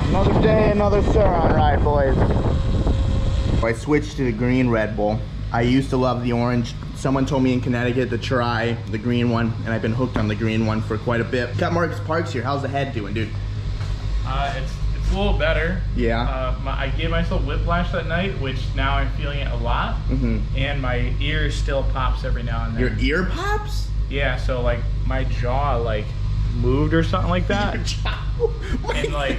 Another day, another Sur-Ron ride, boys. I switched to the green Red Bull. I used to love the orange. Someone told me in Connecticut to try the green one, and I've been hooked on the green one for quite a bit. Got Marcus Parks here. How's the head doing, dude? It's a little better. Yeah. I gave myself whiplash that night, which now I'm feeling it a lot. And my ear still pops every now and then. Your ear pops? Yeah, so like my jaw like moved or something like that. And like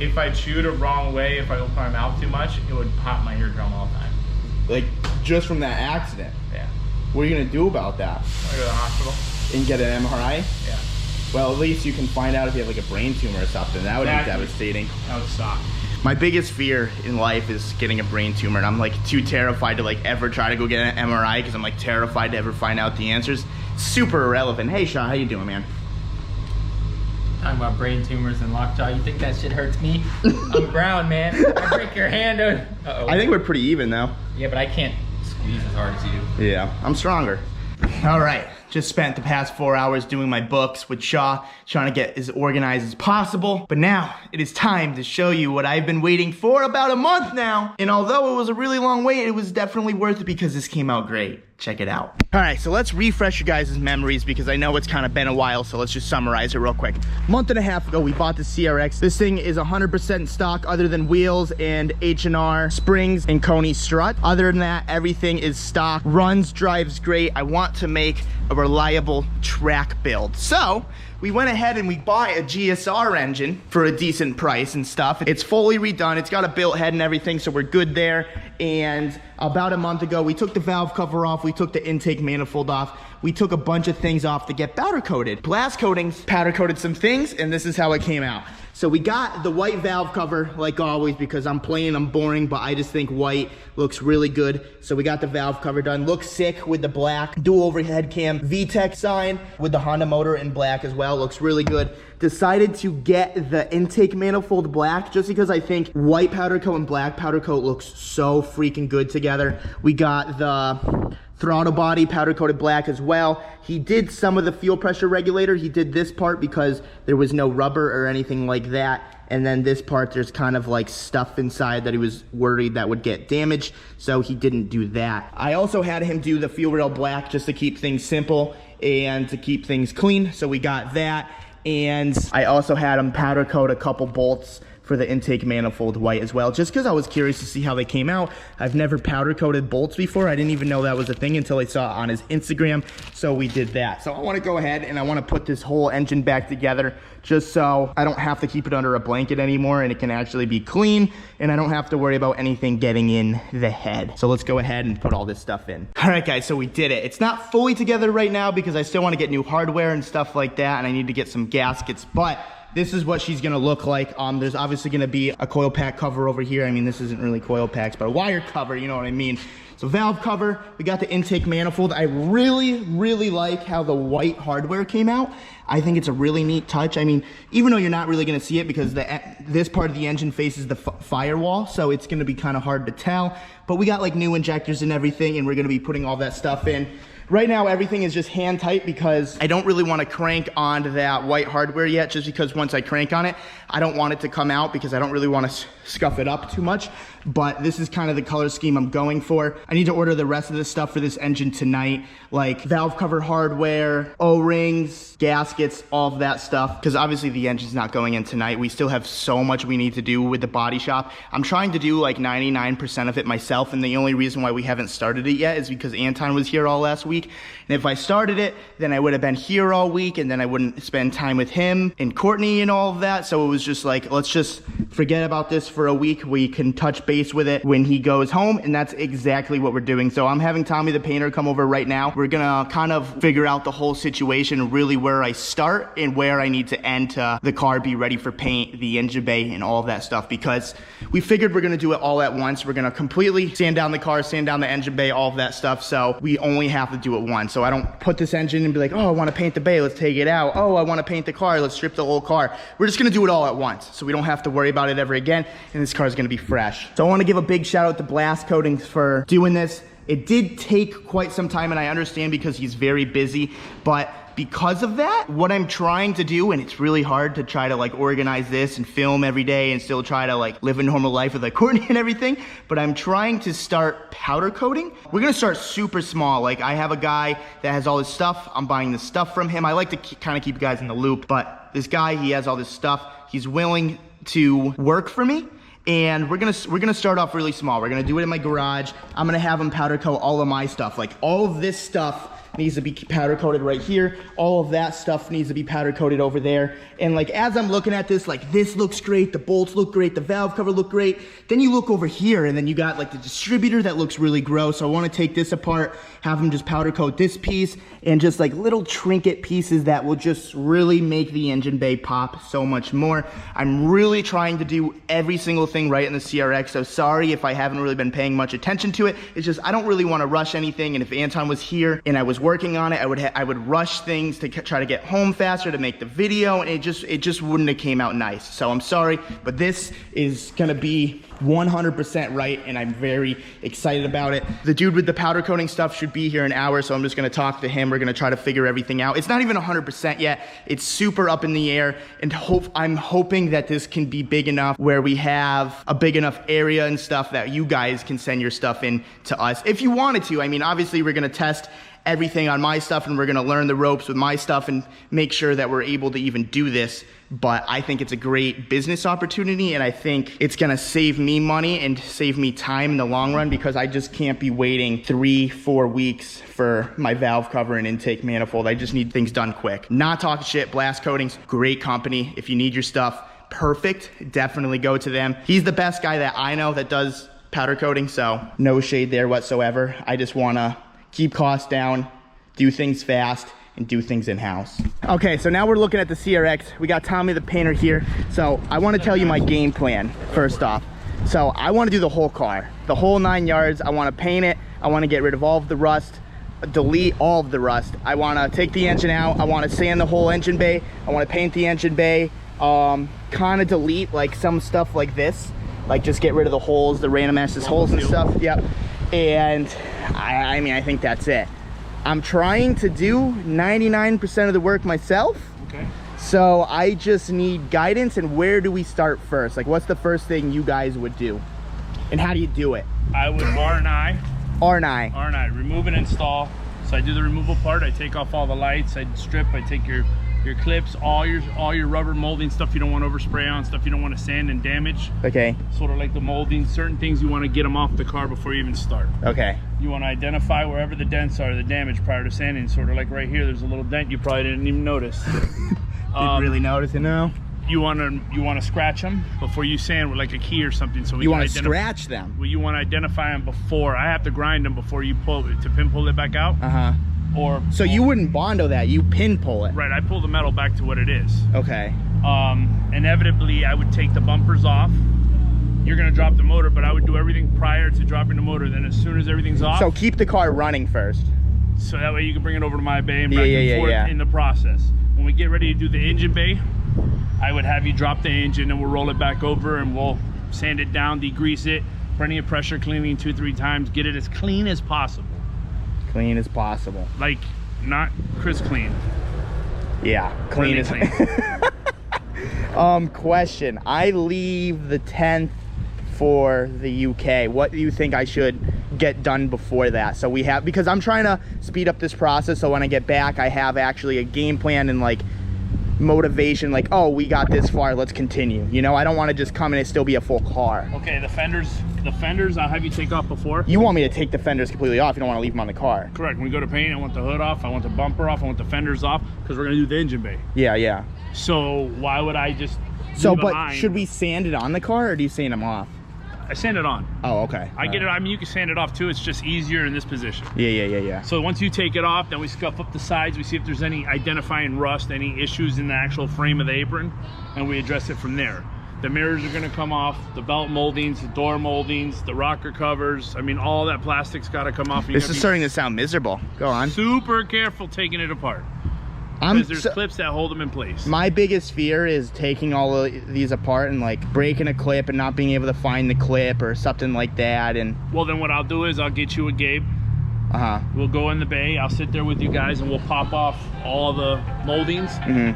if I chewed a wrong way, if I opened my mouth too much, it would pop my eardrum all the time. Like just from that accident? Yeah. What are you gonna do about that? I go to the hospital. And get an MRI? Yeah. Well, at least you can find out if you have like a brain tumor or something. That would be devastating. That would suck. My biggest fear in life is getting a brain tumor, and I'm like too terrified to like ever try to go get an MRI because I'm like terrified to ever find out the answers. Super irrelevant. Hey Sean, how you doing, man? Talking about brain tumors and lockjaw, you think that shit hurts me? I'm brown, man. I break your hand. Uh-oh. I think we're pretty even though. Yeah, but I can't squeeze as hard as you. Yeah, I'm stronger. All right, just spent the past 4 hours doing my books with Shaw, trying to get as organized as possible. But now it is time to show you what I've been waiting for about a month now. And although it was a really long wait, it was definitely worth it because this came out great. Check it out. All right, so let's refresh you guys' memories because I know it's kind of been a while, so let's just summarize it real quick. A month and a half ago, we bought the CRX. This thing is 100% stock other than wheels and H&R springs and Coney strut. Other than that, everything is stock. Runs, drives great. I want to make a reliable track build. So we went ahead and we bought a GSR engine for a decent price and stuff. It's fully redone. It's got a built head and everything, so we're good there. And about a month ago, we took the valve cover off. We took the intake manifold off. We took a bunch of things off to get powder coated. Blast coatings powder coated some things, and this is how it came out. So we got the white valve cover, like always, because I'm plain, I'm boring, but I just think white looks really good. So we got the valve cover done. Looks sick with the black dual overhead cam VTEC sign with the Honda motor in black as well. Looks really good. Decided to get the intake manifold black just because I think white powder coat and black powder coat looks so freaking good together. We got the throttle body powder coated black as well. He did some of the fuel pressure regulator. He did this part because there was no rubber or anything like that. And then this part, there's kind of like stuff inside that he was worried that would get damaged. So he didn't do that. I also had him do the fuel rail black just to keep things simple and to keep things clean. So we got that. And I also had him powder coat a couple bolts for the intake manifold white as well, just because I was curious to see how they came out. I've never powder coated bolts before. I didn't even know that was a thing until I saw it on his Instagram, so we did that. So I want to go ahead and I want to put this whole engine back together just so I don't have to keep it under a blanket anymore and it can actually be clean and I don't have to worry about anything getting in the head. So let's go ahead and put all this stuff in. All right guys, so we did it. It's not fully together right now because I still want to get new hardware and stuff like that, and I need to get some gaskets, but this is what she's gonna look like. There's obviously gonna be a coil pack cover over here. I mean, this isn't really coil packs, but a wire cover, you know what I mean? So valve cover, we got the intake manifold. I really, really like how the white hardware came out. I think it's a really neat touch. I mean, even though you're not really gonna see it because this part of the engine faces the firewall, so it's gonna be kind of hard to tell, but we got like new injectors and everything, and we're gonna be putting all that stuff in. Right now, everything is just hand tight because I don't really want to crank onto that white hardware yet, just because once I crank on it, I don't want it to come out because I don't really want to scuff it up too much. But this is kind of the color scheme I'm going for. I need to order the rest of this stuff for this engine tonight, like valve cover hardware, O-rings, gaskets, all of that stuff, because obviously the engine's not going in tonight. We still have so much we need to do with the body shop. I'm trying to do like 99% of it myself, and the only reason why we haven't started it yet is because Anton was here all last week. And if I started it, then I would have been here all week, and then I wouldn't spend time with him and Courtney and all of that. So it was just like, let's just forget about this for a week. We can touch base with it when he goes home, and that's exactly what we're doing. So I'm having Tommy the painter come over right now. We're gonna kind of figure out the whole situation, really where I start and where I need to end to the car be ready for paint, the engine bay, and all of that stuff, because we figured we're gonna do it all at once. We're gonna completely sand down the car, sand down the engine bay, all of that stuff. So we only have to do it once. So I don't put this engine and be like, oh, I want to paint the bay, let's take it out. Oh, I want to paint the car, let's strip the whole car. We're just going to do it all at once, so we don't have to worry about it ever again, and this car is going to be fresh. So I want to give a big shout out to Blast Coatings for doing this. It did take quite some time, and I understand because he's very busy, but because of that, what I'm trying to do, and it's really hard to try to like organize this and film every day and still try to like live a normal life with like Courtney and everything, but I'm trying to start powder coating. We're gonna start super small. Like I have a guy that has all this stuff. I'm buying this stuff from him. I like to kind of keep you guys in the loop, but this guy, he has all this stuff. He's willing to work for me. And we're gonna start off really small. We're gonna do it in my garage. I'm gonna have him powder coat all of my stuff. Like all of this stuff needs to be powder coated right here. All of that stuff needs to be powder coated over there. And like, as I'm looking at this, like this looks great, the bolts look great, the valve cover look great. Then you look over here and then you got like the distributor that looks really gross. So I wanna take this apart, have them just powder coat this piece, and just like little trinket pieces that will just really make the engine bay pop so much more. I'm really trying to do every single thing right in the CRX, so sorry if I haven't really been paying much attention to it. It's just, I don't really wanna rush anything, and if Anton was here and I was working on it, I would rush things to try to get home faster to make the video, and it just wouldn't have came out nice. So I'm sorry, but this is gonna be 100% right, and I'm very excited about it. The dude with the powder coating stuff should be here in an hour, so I'm just gonna talk to him. We're gonna try to figure everything out. It's not even 100% yet. It's super up in the air, and I'm hoping that this can be big enough where we have a big enough area and stuff that you guys can send your stuff in to us if you wanted to. I mean, obviously we're gonna test everything on my stuff, and we're gonna learn the ropes with my stuff and make sure that we're able to even do this. But I think it's a great business opportunity, and I think it's gonna save me money and save me time in the long run, because I just can't be waiting 3-4 weeks for my valve cover and intake manifold. I just need things done quick. Not talking shit, Blast Coatings, great company. If you need your stuff perfect, definitely go to them. He's the best guy that I know that does powder coating, so no shade there whatsoever. I just wanna keep costs down, do things fast, and do things in-house. Okay, so now we're looking at the CRX. We got Tommy the painter here. So I wanna tell you my game plan, first off. So I wanna do the whole car, the whole 9 yards. I wanna paint it. I wanna get rid of all of the rust, delete all of the rust. I wanna take the engine out. I wanna sand the whole engine bay. I wanna paint the engine bay. Kinda delete like some stuff like this. Like just get rid of the holes, the random access holes and stuff. Yep. And I mean, I think that's it. I'm trying to do 99% of the work myself. Okay. So I just need guidance, and where do we start first? Like, what's the first thing you guys would do? And how do you do it? I would R&I, remove and install. So I do the removal part. I take off all the lights. I strip. I take your clips, all your rubber molding stuff you don't want to overspray on, stuff you don't want to sand and damage. Okay. Sort of like the molding, certain things you want to get them off the car before you even start. Okay. You want to identify wherever the dents are, the damage prior to sanding. Sort of like right here, there's a little dent you probably didn't even notice. Didn't really notice it now. You want to scratch them before you sand with like a key or something. So you want to scratch them. Well, you want to identify them before. I have to grind them before you pull it to pin pull it back out. Or so you wouldn't Bondo that, you pin pull it. Right, I pull the metal back to what it is. Okay. Inevitably I would take the bumpers off. You're gonna drop the motor, but I would do everything prior to dropping the motor. Then as soon as everything's off. So keep the car running first. So that way you can bring it over to my bay and back and forth in the process. When we get ready to do the engine bay, I would have you drop the engine and we'll roll it back over and we'll sand it down, degrease it, plenty of pressure cleaning 2-3 times, get it as clean as possible. Clean as possible. Like, not Chris clean. Yeah, clean Really as clean. Question. I leave the 10th for the UK. What do you think I should get done before that? So we have, because I'm trying to speed up this process, so when I get back I have actually a game plan and like motivation, like, oh, we got this far, let's continue. You know, I don't want to just come in and still be a full car. Okay, the fenders I'll have you take off before. You want me to take the fenders completely off, you don't want to leave them on the car. Correct. When we go to paint, I want the hood off, I want the bumper off, I want the fenders off, because we're gonna do the engine bay. Yeah. So why would I just but should we sand it on the car, or do you sand them off? I sand it on. Oh, okay. I get it. I mean, you can sand it off too. It's just easier in this position. Yeah. So once you take it off, then we scuff up the sides. We see if there's any identifying rust, any issues in the actual frame of the apron, and we address it from there. The mirrors are gonna come off, the belt moldings, the door moldings, the rocker covers. I mean, all that plastic's gotta come off. This is starting to sound miserable. Go on. Super careful taking it apart. Because there's clips that hold them in place. My biggest fear is taking all of these apart and like breaking a clip and not being able to find the clip or something like that. And well, then what I'll do is I'll get you a Gabe. We'll go in the bay. I'll sit there with you guys and we'll pop off all the moldings,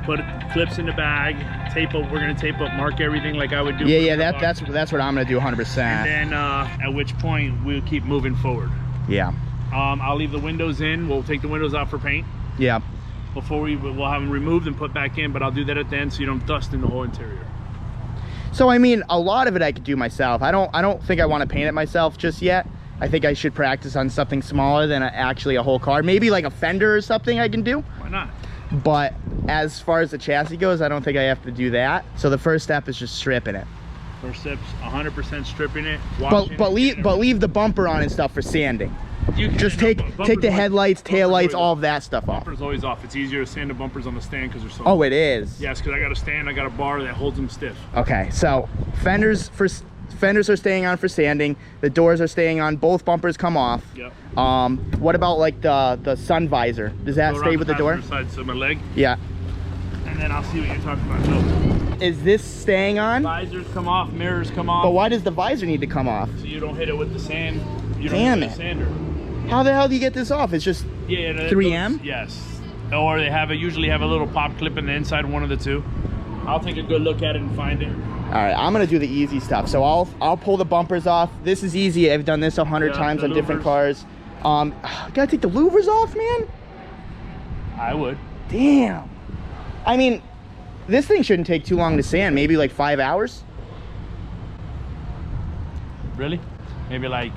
put clips in the bag, tape up. We're gonna tape up, mark everything like I would do. Yeah, that's what I'm gonna do 100%. And then at which point we'll keep moving forward. Yeah. I'll leave the windows in. We'll take the windows out for paint. Yeah. Before we'll have them removed and put back in, but I'll do that at the end so you don't dust in the whole interior. So I mean, a lot of it I could do myself. I don't think I want to paint it myself just yet. I think I should practice on something smaller than actually a whole car. Maybe like a fender or something I can do. Why not? But as far as the chassis goes, I don't think I have to do that. So the first step is just stripping it. First step's 100% stripping it. But leave the bumper on and stuff for sanding. You can just take the headlights, taillights, all of that stuff off. Bumper's always off. It's easier to sand the bumpers on the stand because they're so. Oh, it is. Yes, because I got a stand. I got a bar that holds them stiff. Okay, so fenders are staying on for sanding. The doors are staying on. Both bumpers come off. Yep. What about like the sun visor? Does that stay with the door? Side, so my leg. Yeah. And then I'll see what you're talking about. No. Is this staying on? Visors come off. Mirrors come off. But why does the visor need to come off? So you don't hit it with the sand. You don't Damn hit it. The sander. How the hell do you get this off? It's just 3M? Yes. Or they usually have a little pop clip in the inside, one of the two. I'll take a good look at it and find it. All right, I'm gonna do the easy stuff. So I'll pull the bumpers off. This is easy. I've done this 100 times on different cars. Gotta take the louvers off, man. I would. Damn. I mean, this thing shouldn't take too long to sand. Maybe like 5 hours. Really? Maybe like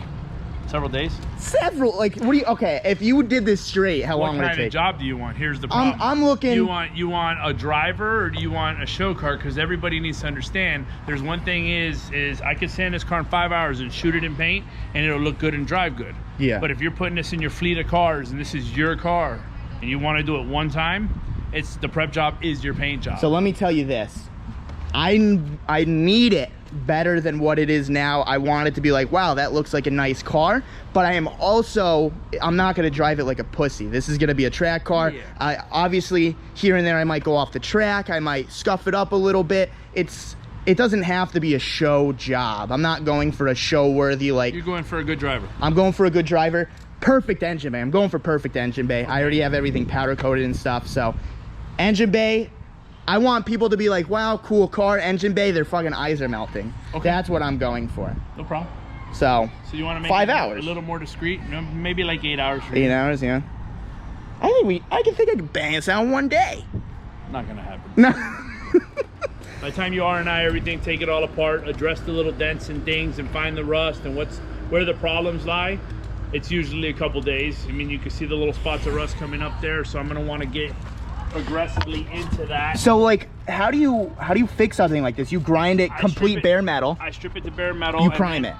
several days? Several, like, what do you, okay, if you did this straight, how long would it take? What kind of job do you want? Here's the problem. I'm looking. You want a driver or do you want a show car? Because everybody needs to understand, there's one thing is I could sand this car in 5 hours and shoot it in paint and it'll look good and drive good. Yeah. But if you're putting this in your fleet of cars and this is your car and you want to do it one time, the prep job is your paint job. So let me tell you this. I need it better than what it is now. I want it to be like, wow, that looks like a nice car, but I'm not gonna drive it like a pussy. This is gonna be a track car. Yeah. Obviously here and there I might go off the track, I might scuff it up a little bit. It doesn't have to be a show job. I'm not going for a show worthy, like, you're going for a good driver. I'm going for a good driver. Perfect engine bay. I'm going for perfect engine bay. I already have everything powder coated and stuff. So engine bay, I want people to be like, wow, cool car, engine bay, their fucking eyes are melting. Okay. That's what I'm going for. No problem. So you want to make 5 it hours. A little more discreet, maybe like 8 hours. 8 hours, yeah. I think I could bang this out in one day. Not gonna happen. No. By the time you R&I everything, take it all apart, address the little dents and dings and find the rust and where the problems lie, it's usually a couple days. I mean, you can see the little spots of rust coming up there, so I'm gonna want to get aggressively into that. So like, how do you fix something like this? You grind it complete bare metal. I strip it to bare metal. You prime it.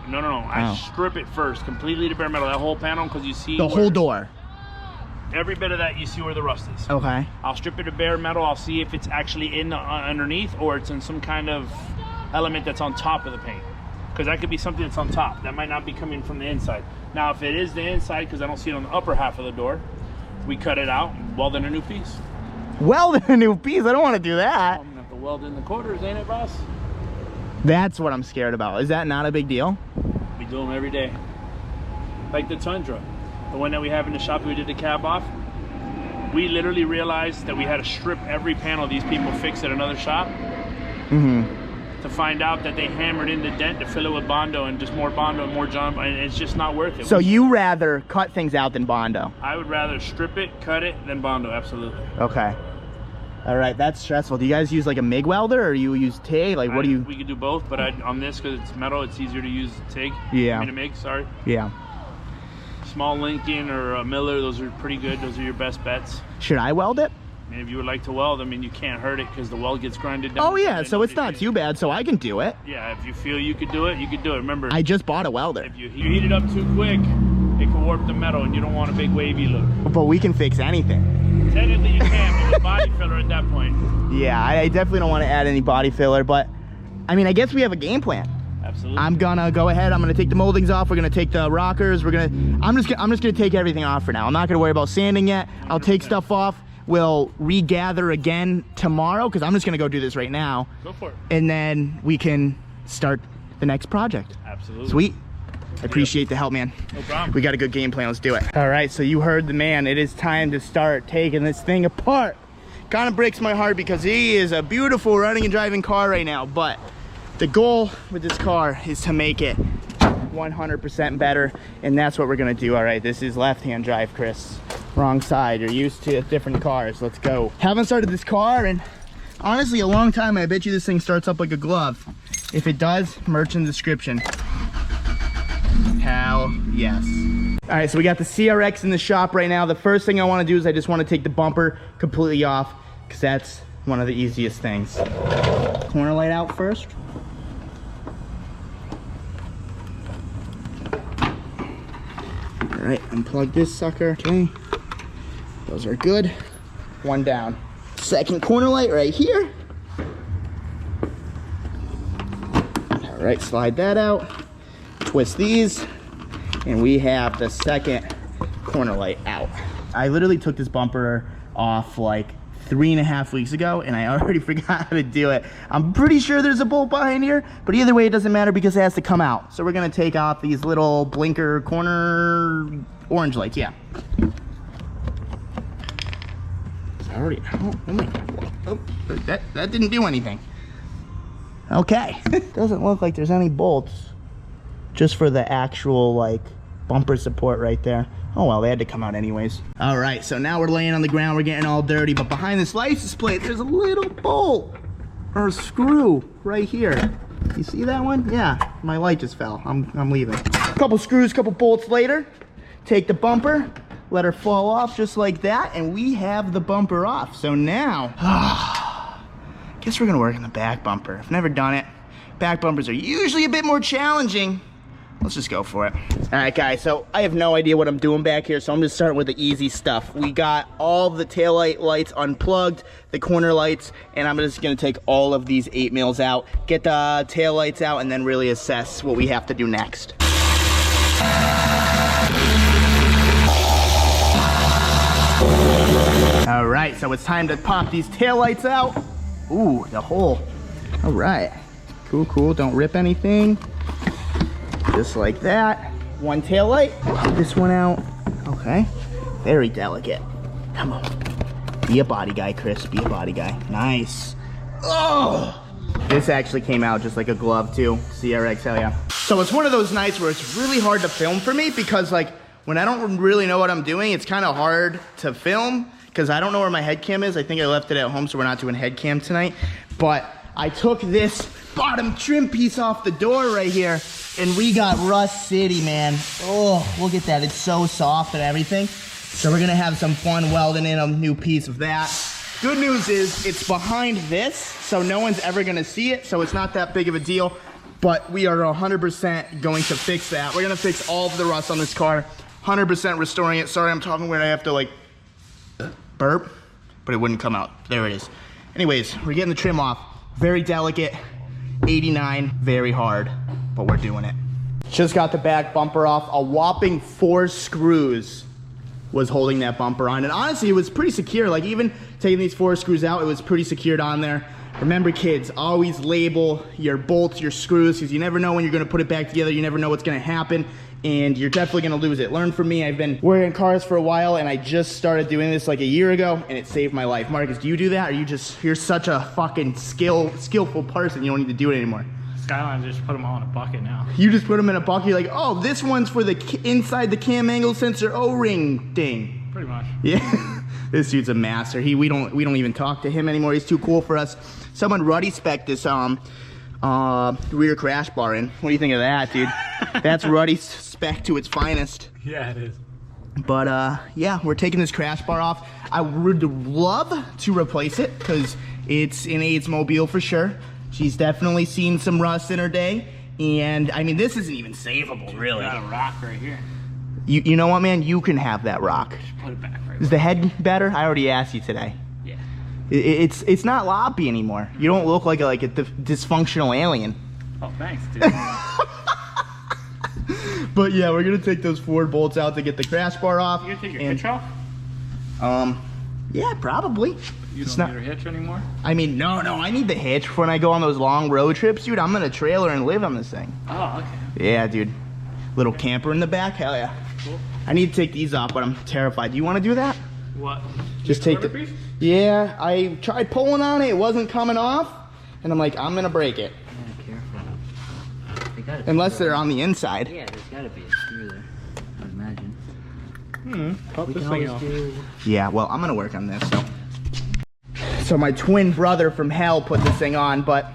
No. I strip it first, completely to bare metal, that whole panel, because you see the whole door. Every bit of that, you see where the rust is. Okay. I'll strip it to bare metal. I'll see if it's actually in the underneath or it's in some kind of element that's on top of the paint. Because that could be something that's on top. That might not be coming from the inside. Now, if it is the inside, because I don't see it on the upper half of the door, we cut it out and weld in a new piece. Weld in a new piece? I don't want to do that. I'm gonna have to weld in the quarters, ain't it, boss? That's what I'm scared about. Is that not a big deal? We do them every day. Like the Tundra, the one that we have in the shop that we did the cab off. We literally realized that we had to strip every panel these people fixed at another shop. To find out that they hammered in the dent to fill it with Bondo and just more Bondo and more John, and it's just not worth it. So you rather cut things out than Bondo? I would rather strip it, cut it, than Bondo, absolutely. Okay. All right, that's stressful. Do you guys use like a MIG welder or you use TIG? Like, what do you? We could do both, but on this, because it's metal, it's easier to use TIG. Yeah. I mean a MIG, sorry. Yeah. Small Lincoln or a Miller, those are pretty good. Those are your best bets. Should I weld it? I mean, if you would like to weld, I mean, you can't hurt it because the weld gets grinded down. Oh yeah, so it's not too bad, so I can do it. Yeah, if you feel you could do it, you could do it. Remember, I just bought a welder. If you heat it up too quick, it can warp the metal and you don't want a big wavy look. But we can fix anything. Technically you can, but with body filler at that point. Yeah, I definitely don't want to add any body filler, but I mean, I guess we have a game plan. Absolutely. I'm gonna go ahead, I'm gonna take the moldings off, we're gonna take the rockers, I'm just gonna take everything off for now. I'm not gonna worry about sanding yet. 100%. I'll take stuff off. We'll regather again tomorrow because I'm just gonna go do this right now. Go for it. And then we can start the next project. Absolutely. Sweet. I appreciate the help, man. No problem. We got a good game plan. Let's do it. All right, so you heard the man. It is time to start taking this thing apart. Kind of breaks my heart because he is a beautiful running and driving car right now, but the goal with this car is to make it 100% better, and that's what we're gonna do. All right, this is left-hand drive, Chris. Wrong side. You're used to different cars. Let's go. Haven't started this car in honestly a long time. I bet you this thing starts up like a glove. If it does, merch in the description. Hell yes. All right, so we got the CRX in the shop right now. The first thing I want to do is I just want to take the bumper completely off because that's one of the easiest things. Corner light out first. All right, unplug this sucker. Okay, those are good. One down. Second corner light right here. All right, slide that out. Twist these, and we have the second corner light out. I literally took this bumper off like 3.5 weeks ago, and I already forgot how to do it. I'm pretty sure there's a bolt behind here, but either way, it doesn't matter because it has to come out. So we're gonna take off these little blinker corner orange lights, yeah. It's already, oh my God. Oh, that didn't do anything. Okay. Doesn't look like there's any bolts. Just for the actual like bumper support right there. Oh well, they had to come out anyways. All right, so now we're laying on the ground, we're getting all dirty, but behind this license plate, there's a little bolt or a screw right here. You see that one? Yeah, my light just fell. I'm leaving. Couple screws, couple bolts later, take the bumper, let her fall off just like that, and we have the bumper off. So now, guess we're gonna work on the back bumper. I've never done it. Back bumpers are usually a bit more challenging. Let's just go for it. All right, guys, so I have no idea what I'm doing back here, so I'm just starting with the easy stuff. We got all the taillight lights unplugged, the corner lights, and I'm just gonna take all of these 8mm out, get the tail lights out, and then really assess what we have to do next. All right, so it's time to pop these tail lights out. Ooh, the hole. All right, cool, cool, don't rip anything. Just like that. One tail light. This one out. Okay. Very delicate. Come on. Be a body guy, Chris. Be a body guy. Nice. Oh! This actually came out just like a glove too. CRX, hell yeah. So it's one of those nights where it's really hard to film for me because like when I don't really know what I'm doing, it's kind of hard to film because I don't know where my head cam is. I think I left it at home, so we're not doing head cam tonight. But I took this bottom trim piece off the door right here, and we got Rust City, man. Oh, look at that. It's so soft and everything. So we're gonna have some fun welding in a new piece of that. Good news is it's behind this, so no one's ever gonna see it, so it's not that big of a deal, but we are 100% going to fix that. We're gonna fix all of the rust on this car, 100% restoring it. Sorry, I'm talking weird. I have to like burp, but it wouldn't come out. There it is. Anyways, we're getting the trim off. Very delicate. 89, very hard, but we're doing it. Just got the back bumper off. A whopping 4 screws was holding that bumper on, and honestly, it was pretty secure. Like even taking these 4 screws out, it was pretty secured on there. Remember, kids, always label your bolts, your screws, because you never know when you're gonna put it back together. You never know what's gonna happen, and you're definitely gonna lose it. Learn from me. I've been working cars for a while, and I just started doing this like a year ago, and it saved my life. Marcus, do you do that? Or you're such a fucking skillful person, you don't need to do it anymore? Skyline just put them all in a bucket now. You just put them in a bucket, you're like, oh, this one's for the inside the cam angle sensor O-ring thing. Pretty much. Yeah. This dude's a master. We don't even talk to him anymore. He's too cool for us. Someone Ruddy spec this rear crash bar in. What do you think of that, dude? That's Ruddy's spec to its finest. Yeah, it is. But yeah, we're taking this crash bar off. I would love to replace it because it's an AIDS mobile for sure. She's definitely seen some rust in her day. And I mean, this isn't even savable, really. Got a rock right here. You know what, man? You can have that rock. Just put it back right. Is the head better? I already asked you today. Yeah. It's not loppy anymore. You don't look like a dysfunctional alien. Oh, thanks, dude. But yeah, we're gonna take those 4 bolts out to get the crash bar off. You gonna take your hitch off? Yeah, probably. You don't need a hitch anymore? I mean, no, I need the hitch when I go on those long road trips, dude. I'm gonna trailer and live on this thing. Oh, okay. Yeah, dude. Little camper in the back, hell yeah. Cool. I need to take these off, but I'm terrified. Do you want to do that? What? Just take the piece? Yeah, I tried pulling on it, it wasn't coming off, and I'm like, I'm gonna break it. Yeah, careful. Unless they're on the inside. Yeah, there's gotta be a screw there, I would imagine. Pop We this can thing always off. do... Yeah, well, I'm gonna work on this, So my twin brother from hell put this thing on, but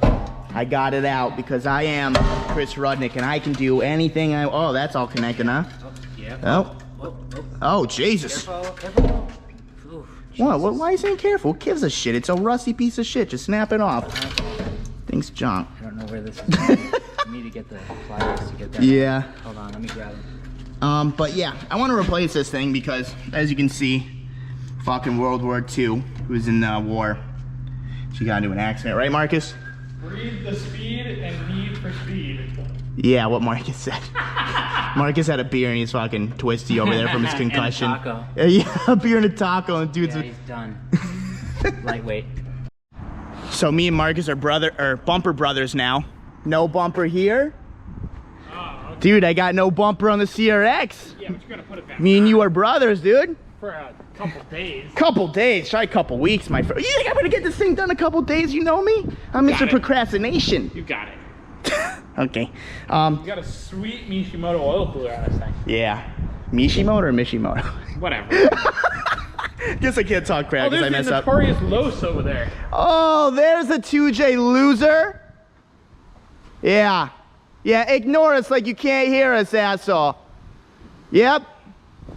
I got it out because I am Chris Rudnick and I can do anything oh, that's all connected, huh? Yeah. Oh. Oh, Jesus. Careful. Oof, What? Why are you saying careful? Who gives a shit? It's a rusty piece of shit. Just snap it off. Thing's junk. I don't know where this is. I need to get the pliers to get that. Yeah. Hold on, let me grab it. But yeah, I want to replace this thing because, as you can see, fucking World War II, who was in the war, she got into an accident, right, Marcus? Breathe the speed and need for speed. Yeah, what Marcus said. Marcus had a beer and he's fucking twisty over there from his concussion. And a taco. Yeah, a beer and a taco, and dude's. Yeah, he's done. Lightweight. So me and Marcus are bumper brothers now. No bumper here. Oh, okay. Dude, I got no bumper on the CRX. Yeah, but you gotta put it back. Me and you are brothers, dude. For a couple days. Couple days, try a couple weeks, my friend. You think I'm gonna get this thing done in a couple days? You know me? I'm Mr. Procrastination. You got it. Okay. You got a sweet Mishimoto oil cooler on this thing. Yeah. Mishimoto or Mishimoto? Whatever. Guess I can't talk crap Oh, because I there's mess the up. notorious Los over there. Oh, there's a 2J loser. Yeah. Yeah, ignore us like you can't hear us, asshole. Yep.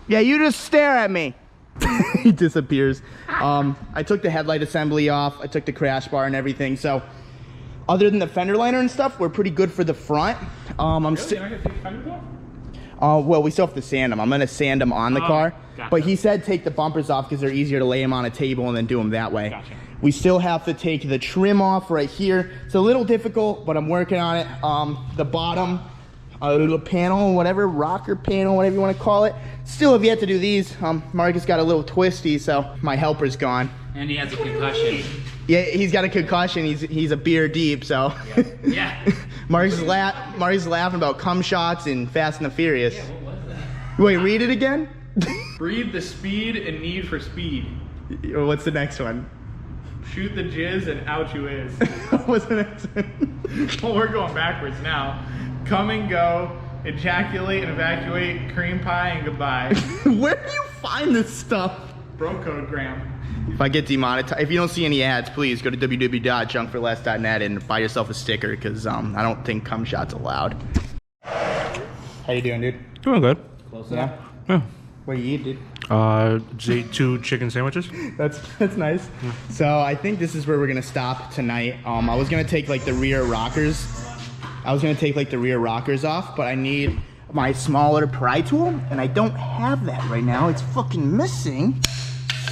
Yeah, you just stare at me. He disappears. I took the headlight assembly off. I took the crash bar and everything. So, other than the fender liner and stuff, we're pretty good for the front. Really? You're not gonna take the fenders off? Well, we still have to sand them. I'm gonna sand them on the car. Gotcha. But he said take the bumpers off because they're easier to lay them on a table and then do them that way. Gotcha. We still have to take the trim off right here. It's a little difficult, but I'm working on it. The bottom, a little panel, whatever, rocker panel, whatever you want to call it. Still have yet to do these. Marcus got a little twisty, so my helper's gone. And he has a concussion. Yeah, he's got a concussion. He's a beer deep, so. Yeah. Marcus is laughing about cum shots and Fast and the Furious. Yeah, what was that? Wait, read it again? Breathe the speed and need for speed. What's the next one? Shoot the jizz and out you is. What's the next one? Well, we're going backwards now. Come and go, ejaculate and evacuate, cream pie and goodbye. Where do you find this stuff? Brocogram. If I get demonetized, if you don't see any ads, please go to www.junkforless.net and buy yourself a sticker because I don't think cum shots allowed. How you doing, dude? Doing good. Close Yeah. enough? Yeah. What do you eat, dude? Just ate 2 chicken sandwiches. That's nice. So I think this is where we're gonna stop tonight. I was gonna take like the rear rockers. Off, but I need my smaller pry tool, and I don't have that right now. It's fucking missing.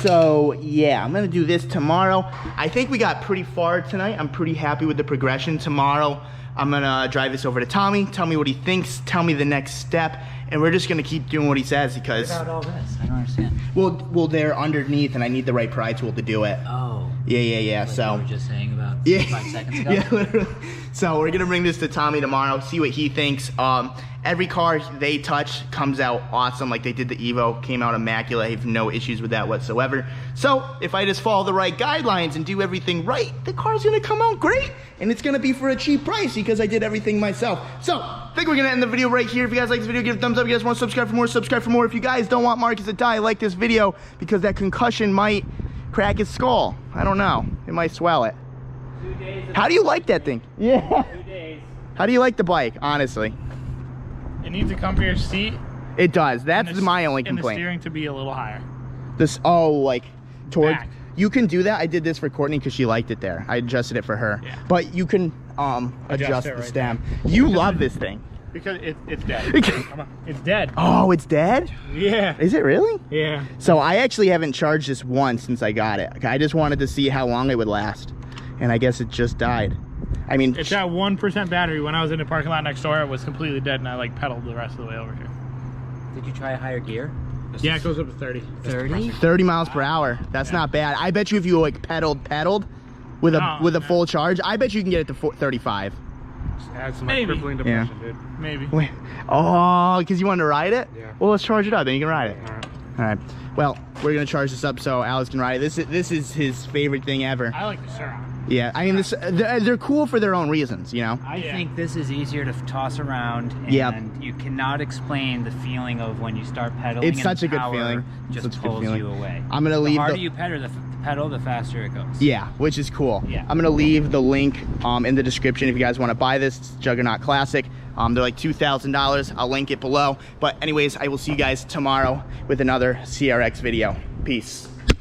So yeah, I'm gonna do this tomorrow. I think we got pretty far tonight. I'm pretty happy with the progression. Tomorrow, I'm gonna drive this over to Tommy, tell me what he thinks, tell me the next step, and we're just gonna keep doing what he says because. What about all this? I don't understand. Well, they're underneath, and I need the right pry tool to do it. Oh. Yeah. Like So. you were just saying about Yeah. 5 seconds ago? Yeah, literally. So we're gonna bring this to Tommy tomorrow, see what he thinks. Every car they touch comes out awesome, like they did the Evo, came out immaculate. I have no issues with that whatsoever. So if I just follow the right guidelines and do everything right, the car's gonna come out great, and it's gonna be for a cheap price because I did everything myself. So I think we're gonna end the video right here. If you guys like this video, give it a thumbs up. If you guys want to subscribe for more, subscribe for more. If you guys don't want Marcus to die, like this video because that concussion might crack his skull. I don't know. It might swell it. 2 days. How do you like that thing? Yeah. 2 days. How do you like the bike, honestly? It needs a comfier seat. It does. That's and the- my only And the complaint. steering to be a little higher. This, like, toward. Back. You can do that. I did this for Courtney because she liked it there. I adjusted it for her. Yeah. But you can adjust it the right stem. You love this thing. Because it's dead. Come on. It's dead. Oh, it's dead? Yeah. Is it really? Yeah. So I actually haven't charged this once since I got it. I just wanted to see how long it would last. And I guess it just died. I mean, It's at 1% battery. When I was in the parking lot next door, it was completely dead, and I like pedaled the rest of the way over here. Did you try a higher gear? Yeah, it goes up to 30. 30? 30 miles per hour. That's not bad. I bet you if you like pedaled with a No, with a no. full charge, I bet you can get it to 35. Just add some like, Maybe. crippling depression, dude. Maybe. Wait. Oh, because you wanted to ride it? Yeah. Well, let's charge it up, then you can ride it. All right. All right. Well, we're gonna charge this up so Alex can ride it. This is his favorite thing ever. I like the surround. Yeah, I mean, they're cool for their own reasons, you know? I think this is easier to toss around, and Yep. you cannot explain the feeling of when you start pedaling. It's and such the a good power feeling. Just Such a good pulls feeling. you away. I'm gonna The leave harder the- you pedal, the faster it goes. Yeah, which is cool. Yeah. I'm gonna leave the link in the description if you guys want to buy this. It's Juggernaut Classic. They're like $2,000. I'll link it below. But anyways, I will see you guys tomorrow with another CRX video. Peace.